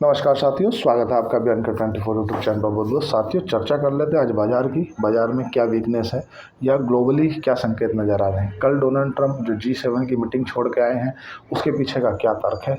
नमस्कार साथियों, स्वागत है आपका बयान का 24 यूट्यूब चैनल पर। बहुत बहुत साथियों, चर्चा कर लेते हैं आज बाजार की। बाजार में क्या वीकनेस है या ग्लोबली क्या संकेत नज़र आ रहे हैं। कल डोनाल्ड ट्रंप जो G7 की मीटिंग छोड़ के आए हैं, उसके पीछे का क्या तर्क है,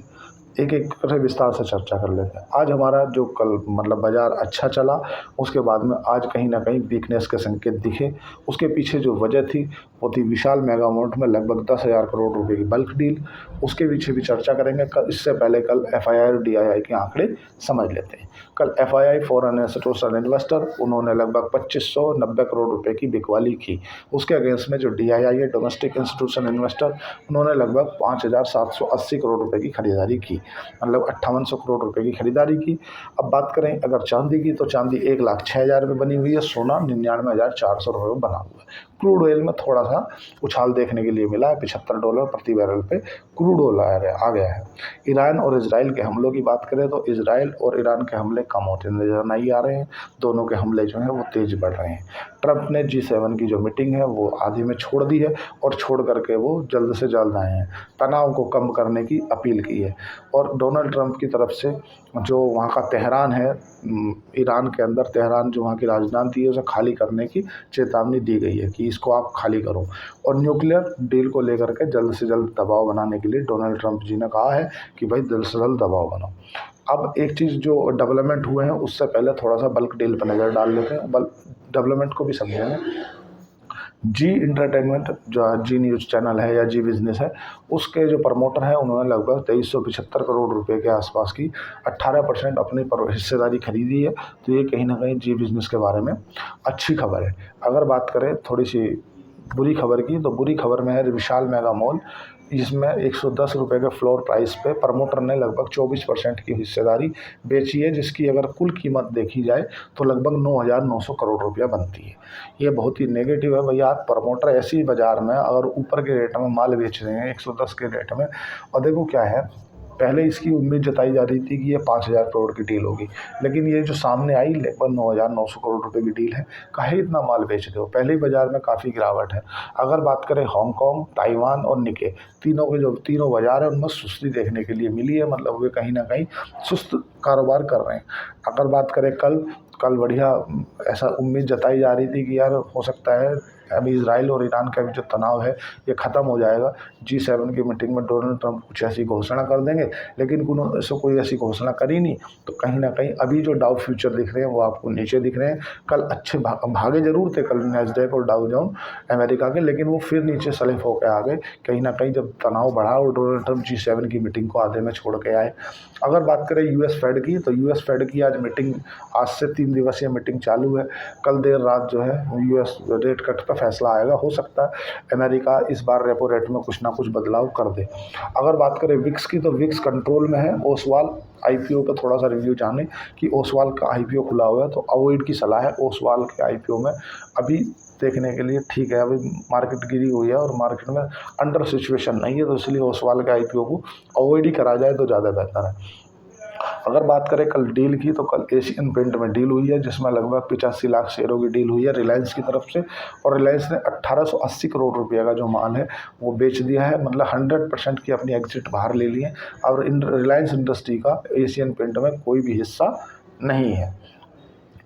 एक एक करके विस्तार से चर्चा कर लेते हैं। आज हमारा जो कल बाजार अच्छा चला, उसके बाद में आज कहीं ना कहीं वीकनेस के संकेत दिखे। उसके पीछे जो वजह थी वो थी विशाल मेगा अमाउंट में लगभग 10,000 करोड़ रुपए की बल्क डील। उसके पीछे भी चर्चा करेंगे। कल इससे पहले कल FII और DII के आंकड़े समझ लेते हैं। कल FII फॉरेन इंस्टीट्यूशनल इन्वेस्टर, उन्होंने लगभग 2590 करोड़ रुपए की बिकवाली की। उसके अगेंस्ट में जो DII है, डोमेस्टिक इंस्टीट्यूशनल इन्वेस्टर, उन्होंने लगभग 5,780 करोड़ रुपए की खरीदारी की, मतलब 5800 करोड़ रुपए की खरीदारी की। अब बात करें अगर चांदी की, तो चांदी 1,06,000 में बनी हुई है। सोना 99,400 रुपये में बना हुआ है। क्रूड ऑयल में थोड़ा सा उछाल देखने के लिए मिला है, $75 प्रति बैरल पे क्रूड ऑयल आ गया है। ईरान और इजराइल के हमलों की बात करें तो इजराइल और ईरान के हमले कम होते नजर नहीं आ रहे हैं। दोनों के हमले जो हैं वो तेज बढ़ रहे हैं। ट्रंप ने G7 की जो मीटिंग है वो आधी में छोड़ दी है और छोड़ करके वो जल्द से जल्द आए हैं। तनाव को कम करने की अपील की है। और डोनाल्ड ट्रंप की तरफ से जो वहाँ का तेहरान है, ईरान के अंदर तेहरान जो वहाँ की राजधानी थी, उसे खाली करने की चेतावनी दी गई है कि इसको आप खाली करो। और न्यूक्लियर डील को लेकर के जल्द से जल्द दबाव बनाने के लिए डोनाल्ड ट्रंप जी ने कहा है कि भाई जल्द से जल्द दबाव बनाओ। अब एक चीज़ जो डेवलपमेंट हुए हैं उससे पहले थोड़ा सा बल्क डील पर नज़र डाल लेते हैं। बल्क डेवलपमेंट को भी समझेंगे। जी इंटरटेनमेंट जो जी न्यूज़ चैनल है या जी बिज़नेस है, उसके जो प्रमोटर हैं उन्होंने लगभग 2375 करोड़ रुपए के आसपास की 18% अपनी हिस्सेदारी खरीदी है। तो ये कहीं ना कहीं जी बिज़नेस के बारे में अच्छी खबर है। अगर बात करें थोड़ी सी बुरी खबर की, तो बुरी खबर में है विशाल मेगा मॉल, जिसमें 110 रुपये के फ्लोर प्राइस पे प्रमोटर ने लगभग 24% की हिस्सेदारी बेची है, जिसकी अगर कुल कीमत देखी जाए तो लगभग 9,900 करोड़ रुपया बनती है। ये बहुत ही नेगेटिव है भैया। आप प्रमोटर ऐसी बाज़ार में अगर ऊपर के रेट में माल बेच रहे हैं 110 के रेट में, और देखो क्या है, पहले इसकी उम्मीद जताई जा रही थी कि ये 5,000 करोड़ की डील होगी, लेकिन ये जो सामने आई लगभग 9,900 करोड़ रुपए की डील है। काहे इतना माल बेच रहे हो। पहले ही बाजार में काफ़ी गिरावट है। अगर बात करें हांगकांग, ताइवान और निके, तीनों के जो तीनों बाजार है उनमें सुस्ती देखने के लिए मिली है, मतलब वे कहीं ना कहीं सुस्त कारोबार कर रहे हैं। अगर बात करें कल बढ़िया ऐसा उम्मीद जताई जा रही थी कि यार हो सकता है अभी इजराइल और ईरान का भी जो तनाव है ये ख़त्म हो जाएगा। G7 की मीटिंग में डोनाल्ड ट्रंप कुछ ऐसी घोषणा कर देंगे, लेकिन कोई ऐसी घोषणा करी नहीं। तो कहीं ना कहीं अभी जो डाउ फ्यूचर दिख रहे हैं वो आपको नीचे दिख रहे हैं। कल अच्छे भागे जरूर थे कल नैस्डैक और डाउ जोन अमेरिका के, लेकिन वो फिर नीचे सलेफ होकर आ गए। कहीं ना कहीं जब तनाव बढ़ा और डोनाल्ड ट्रंप G7 की मीटिंग को आधे में छोड़ के आए। अगर बात करें US फेड की, तो US फेड की आज मीटिंग, आज से 3 दिवसीय मीटिंग चालू है। कल देर रात जो है US रेट कट का फैसला आएगा। हो सकता है अमेरिका इस बार रेपो रेट में कुछ ना कुछ बदलाव कर दे। अगर बात करें विक्स की, तो विक्स कंट्रोल में है। ओसवाल IPO का थोड़ा सा रिव्यू जाने कि ओसवाल का IPO खुला हुआ है, तो अवॉइड की सलाह है ओसवाल के IPO में अभी देखने के लिए। ठीक है, अभी मार्केट गिरी हुई है और मार्केट में अंडर सिचुएशन नहीं है, तो इसलिए ओसवाल के IPO को अवॉइड ही करा जाए तो ज़्यादा बेहतर है। अगर बात करें कल डील की, तो कल एशियन पेंट में डील हुई है, जिसमें लगभग 85 लाख शेयरों की डील हुई है रिलायंस की तरफ से। और रिलायंस ने 1880 करोड़ रुपये का जो माल है वो बेच दिया है, मतलब 100% की अपनी एग्जिट बाहर ले ली है। और रिलायंस इंडस्ट्री का एशियन पेंट में कोई भी हिस्सा नहीं है।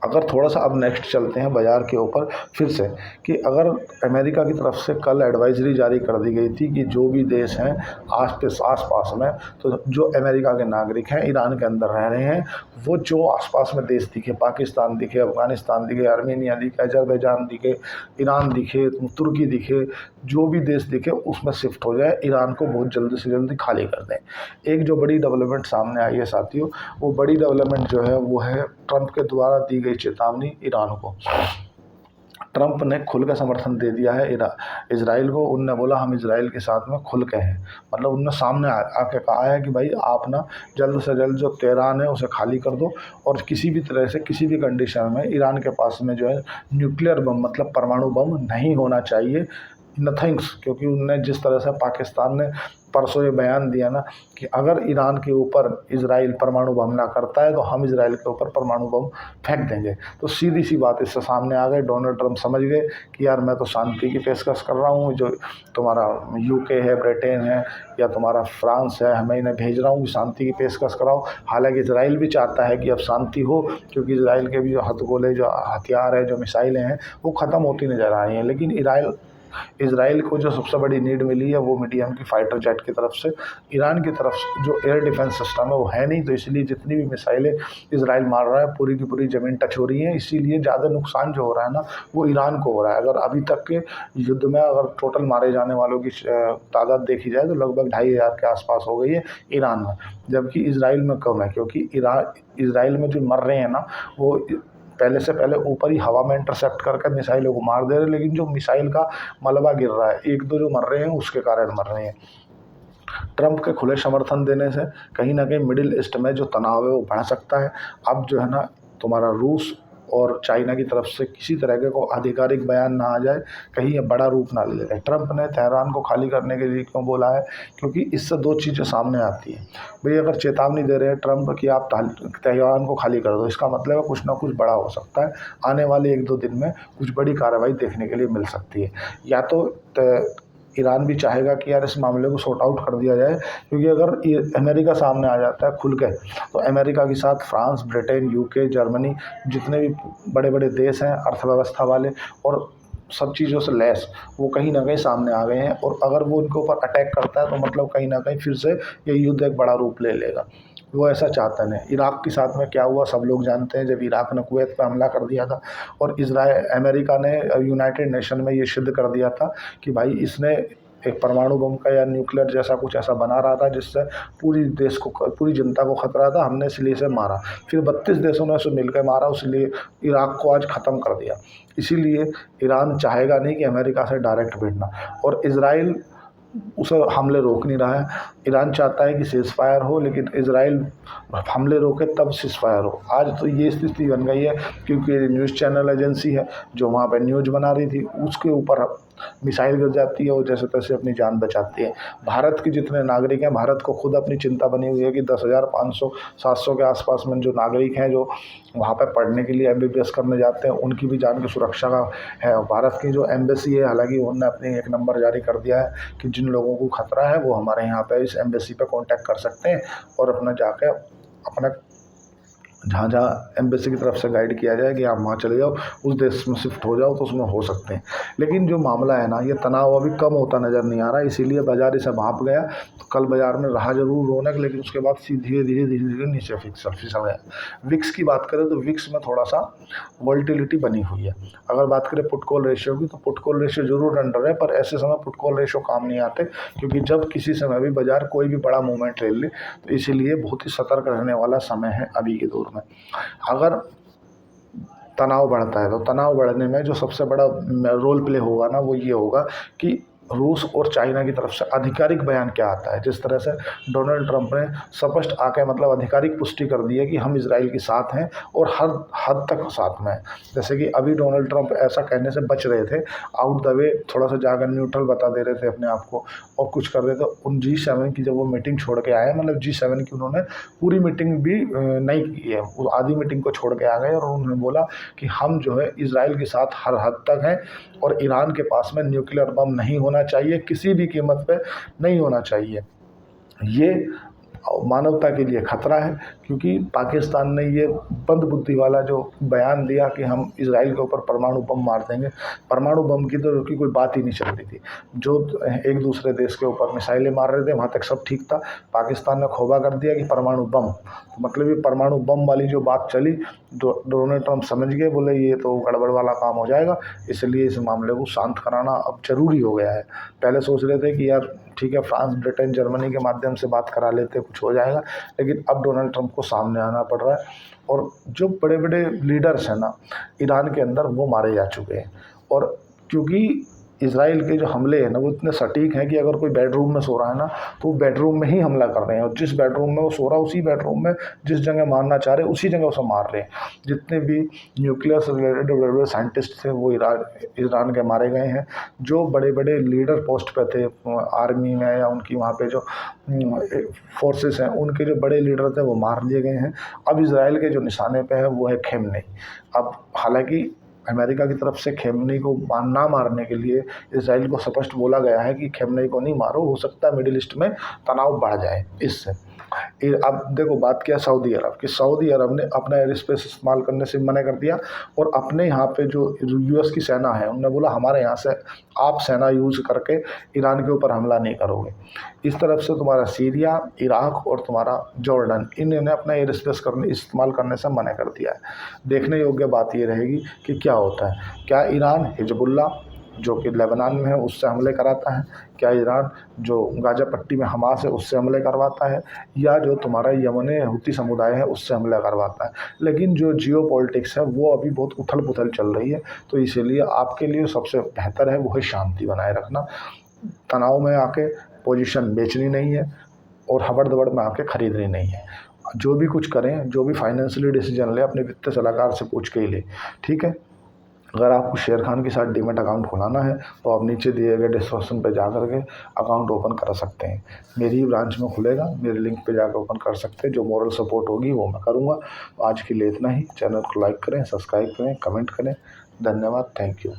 अगर थोड़ा सा अब नेक्स्ट चलते हैं बाज़ार के ऊपर फिर से, कि अगर अमेरिका की तरफ से कल एडवाइजरी जारी कर दी गई थी कि जो भी देश हैं आस पास में, तो जो अमेरिका के नागरिक हैं ईरान के अंदर रह रहे हैं, वो जो आसपास में देश दिखे, पाकिस्तान दिखे, अफ़गानिस्तान दिखे, आर्मेनिया दिखे, अजरबैजान दिखे, ईरान दिखे, तुर्की दिखे, जो भी देश दिखे उसमें शिफ्ट हो जाए, ईरान को बहुत जल्दी से जल्दी खाली कर दें। एक जो बड़ी डेवलपमेंट सामने आई है साथियों, वो बड़ी डेवलपमेंट जो है वो है ट्रंप के द्वारा दी गई चेतावनी ईरान को। ट्रंप ने खुल का समर्थन दे दिया है इजराइल को। उनने बोला हम इजराइल के साथ में खुल के हैं, मतलब उनने सामने आके कहा है कि भाई आप ना जल्द से जल्द जो तेहरान है उसे खाली कर दो, और किसी भी तरह से किसी भी कंडीशन में ईरान के पास में जो है न्यूक्लियर बम, मतलब परमाणु बम नहीं होना चाहिए। नथिंग्स, क्योंकि उनने जिस तरह से पाकिस्तान ने परसों ये बयान दिया ना कि अगर ईरान के ऊपर इजराइल परमाणु हमला करता है तो हम इजराइल के ऊपर परमाणु बम फेंक देंगे, तो सीधी सी बात इससे सामने आ गई। डोनाल्ड ट्रंप समझ गए कि यार मैं तो शांति की पेशकश कर रहा हूँ, जो तुम्हारा यूके है, ब्रिटेन है या तुम्हारा फ्रांस है, मैं इन्हें भेज रहा हूँ कि शांति की पेशकश कराओ। हालांकि इजराइल भी चाहता है कि अब शांति हो, क्योंकि इजराइल के भी जो हथगोले, जो हथियार है, जो मिसाइलें हैं, वो ख़त्म होती नज़र आ रही हैं। लेकिन इजराइल को जो सबसे बड़ी नीड मिली है वो मीडियम की फाइटर जेट की तरफ से। ईरान की तरफ से जो एयर डिफेंस सिस्टम है वो है नहीं, तो इसलिए जितनी भी मिसाइलें इजराइल मार रहा है पूरी की पूरी ज़मीन टच हो रही है। इसीलिए ज़्यादा नुकसान जो हो रहा है ना वो ईरान को हो रहा है। अगर अभी तक के युद्ध में अगर टोटल मारे जाने वालों की तादाद देखी जाए तो लगभग 2,500 के आसपास हो गई है ईरान में, जबकि इजराइल में कम है, क्योंकि इजराइल में जो मर रहे हैं ना वो पहले ऊपर ही हवा में इंटरसेप्ट करके मिसाइलों को मार दे रहे हैं, लेकिन जो मिसाइल का मलबा गिर रहा है, एक दो जो मर रहे हैं उसके कारण मर रहे हैं। ट्रंप के खुले समर्थन देने से कहीं ना कहीं मिडिल ईस्ट में जो तनाव है वो बढ़ सकता है। अब जो है ना तुम्हारा रूस और चाइना की तरफ से किसी तरह के को आधिकारिक बयान ना आ जाए, कहीं ये बड़ा रूप ना ले ले। ट्रंप ने तेहरान को खाली करने के लिए क्यों बोला है? क्योंकि इससे दो चीज़ें सामने आती हैं। भाई अगर चेतावनी दे रहे हैं ट्रंप कि आप तेहरान को खाली कर दो, इसका मतलब है कुछ ना कुछ बड़ा हो सकता है। आने वाले 1-2 दिन में कुछ बड़ी कार्रवाई देखने के लिए मिल सकती है। या तो ईरान भी चाहेगा कि यार इस मामले को सॉर्ट आउट कर दिया जाए, क्योंकि अगर ये अमेरिका सामने आ जाता है खुल के, तो अमेरिका के साथ फ्रांस, ब्रिटेन, यूके, जर्मनी, जितने भी बड़े बड़े देश हैं अर्थव्यवस्था वाले और सब चीज़ों से लैस, वो कहीं ना कहीं सामने आ गए हैं। और अगर वो उनके ऊपर अटैक करता है तो मतलब कहीं ना कहीं फिर से ये युद्ध एक बड़ा रूप ले लेगा। वो ऐसा चाहता नहीं। इराक के साथ में क्या हुआ सब लोग जानते हैं, जब इराक ने कुवैत पर हमला कर दिया था और अमेरिका ने यूनाइटेड नेशन में ये सिद्ध कर दिया था कि भाई इसने एक परमाणु बम का या न्यूक्लियर जैसा कुछ ऐसा बना रहा था जिससे पूरी जनता को खतरा था, हमने इसलिए इसे मारा। फिर 32 देशों ने उसे मिलकर मारा, इसलिए इराक को आज ख़त्म कर दिया। इसीलिए ईरान चाहेगा नहीं कि अमेरिका से डायरेक्ट भिड़ना, और इजराइल उसे हमले रोक नहीं रहा है। ईरान चाहता है कि सीज़ फायर हो, लेकिन इजराइल हमले रोके तब सीज़ फायर हो। आज तो ये स्थिति बन गई है, क्योंकि न्यूज़ चैनल एजेंसी है जो वहाँ पर न्यूज़ बना रही थी, उसके ऊपर मिसाइल गिर जाती है और जैसे तैसे अपनी जान बचाती है। भारत के जितने नागरिक हैं, भारत को खुद अपनी चिंता बनी हुई है कि 10,500-700 के आसपास में जो नागरिक हैं जो वहाँ पे पढ़ने के लिए एमबीबीएस करने जाते हैं, उनकी भी जान की सुरक्षा का है। भारत की जो एम्बेसी है, हालांकि उन्होंने अपने एक नंबर जारी कर दिया है कि जिन लोगों को खतरा है वो हमारे यहाँ पे इस एम्बेसी पे कांटेक्ट कर सकते हैं और अपना जाके अपना जहाँ जहाँ एम्बेसी की तरफ से गाइड किया जाए कि आप वहाँ चले जाओ, उस देश में शिफ्ट हो जाओ, तो उसमें हो सकते हैं। लेकिन जो मामला है ना, ये तनाव अभी कम होता नज़र नहीं आ रहा, इसीलिए बाजार इसे भाप गया। तो कल बाजार में रहा जरूर रौनक, लेकिन उसके बाद धीरे धीरे नीचे फिसल गया। विक्स की बात करें तो विक्स में थोड़ा सा वोल्टिलिटी बनी हुई है। अगर बात करें पुट कॉल रेशियो की, तो पुट कॉल रेशियो जरूर अंडर है, पर ऐसे समय पुट कॉल रेशियो काम नहीं आते, क्योंकि जब किसी समय भी बाजार कोई भी बड़ा मूवमेंट ले ले, तो इसीलिए बहुत ही सतर्क रहने वाला समय है अभी के दौर में। अगर तनाव बढ़ता है तो तनाव बढ़ने में जो सबसे बड़ा रोल प्ले होगा ना, वो ये होगा कि रूस और चाइना की तरफ से आधिकारिक बयान क्या आता है। जिस तरह से डोनाल्ड ट्रंप ने स्पष्ट आके मतलब आधिकारिक पुष्टि कर दी है कि हम इजराइल के साथ हैं और हर हद तक साथ में हैं। जैसे कि अभी डोनाल्ड ट्रंप ऐसा कहने से बच रहे थे, आउट द वे थोड़ा सा जाकर न्यूट्रल बता दे रहे थे अपने आप को और कुछ कर रहे थे। उन G7 की जब वो मीटिंग छोड़ के आए, मतलब G7 की उन्होंने पूरी मीटिंग भी नहीं की है, वो आधी मीटिंग को छोड़ के आ गए और उन्होंने बोला कि हम जो है इजराइल के साथ हर हद तक हैं और ईरान के पास में न्यूक्लियर बम नहीं होना चाहिए, किसी भी कीमत पे नहीं होना चाहिए। ये मानवता के लिए खतरा है, क्योंकि पाकिस्तान ने ये बंद बुद्धि वाला जो बयान दिया कि हम इजराइल के ऊपर परमाणु बम मार देंगे। परमाणु बम की तो की कोई बात ही नहीं चल रही थी। जो एक दूसरे देश के ऊपर मिसाइलें मार रहे थे वहाँ तक सब ठीक था। पाकिस्तान ने खोबा कर दिया कि परमाणु बम, तो मतलब ये परमाणु बम वाली जो बात चली, डोनाल्ड ट्रंप समझ गए, बोले ये तो गड़बड़ वाला काम हो जाएगा, इसलिए इस मामले को शांत कराना अब जरूरी हो गया है। पहले सोच रहे थे कि यार ठीक है फ्रांस, ब्रिटेन, जर्मनी के माध्यम से बात करा लेते कुछ हो जाएगा, लेकिन अब डोनाल्ड ट्रंप को सामने आना पड़ रहा है। और जो बड़े बड़े लीडर्स हैं ना ईरान के अंदर, वो मारे जा चुके हैं। और क्योंकि इजराइल के जो हमले हैं ना वो इतने सटीक हैं कि अगर कोई बेडरूम में सो रहा है ना तो वो बेडरूम में ही हमला कर रहे हैं, और जिस बेडरूम में वो सो रहा है उसी बेडरूम में जिस जगह मारना चाह रहे उसी जगह उसे मार रहे हैं। जितने भी न्यूक्लियर से रिलेटेड साइंटिस्ट थे वो ईरान के मारे गए हैं। जो बड़े बड़े लीडर पोस्ट पे थे आर्मी में या उनकी वहाँ पे जो फोर्सेस हैं उनके जो बड़े लीडर थे वो मार दिए गए हैं। अब इसराइल के जो निशाने पे है वो है खेमनेई। अब हालांकि अमेरिका की तरफ से खेमनेई को ना मारने के लिए इसराइल को स्पष्ट बोला गया है कि खेमनेई को नहीं मारो, हो सकता है मिडिल ईस्ट में तनाव बढ़ जाए इससे। अब देखो बात किया सऊदी अरब की, सऊदी अरब ने अपना एयर स्पेस इस्तेमाल करने से मना कर दिया, और अपने यहाँ पे जो यूएस की सेना है उन्होंने बोला हमारे यहाँ से आप सेना यूज़ करके ईरान के ऊपर हमला नहीं करोगे। इस तरफ से तुम्हारा सीरिया, इराक और तुम्हारा जॉर्डन इन्होंने अपना एयर स्पेस इस्तेमाल करने से मना कर दिया है। देखने योग्य बात ये रहेगी कि क्या होता है। क्या ईरान हिजबुल्ला जो कि लेबनान में है उससे हमले कराता है, क्या ईरान जो गाजा पट्टी में हमास है उससे हमले करवाता है, या जो तुम्हारा यमन हूती समुदाय है उससे हमला करवाता है। लेकिन जो जियो पॉलिटिक्स है वो अभी बहुत उथल पुथल चल रही है, तो इसीलिए आपके लिए सबसे बेहतर है वो है शांति बनाए रखना। तनाव में आके पोजीशन बेचनी नहीं है और हबड़ दबड़ में आके खरीदनी नहीं है। जो भी कुछ करें, जो भी फाइनेंशियली डिसीजन ले अपने वित्तीय सलाहकार से पूछ के ही ले, ठीक है। अगर आपको शेर खान के साथ डीमैट अकाउंट खुलाना है तो आप नीचे दिए गए डिस्क्रिप्शन पे जा करके अकाउंट ओपन कर सकते हैं। मेरी ही ब्रांच में खुलेगा, मेरे लिंक पे जाकर ओपन कर सकते हैं। जो मॉरल सपोर्ट होगी वो मैं करूँगा। आज के लिए इतना ही। चैनल को लाइक करें, सब्सक्राइब करें, कमेंट करें। धन्यवाद, थैंक यू।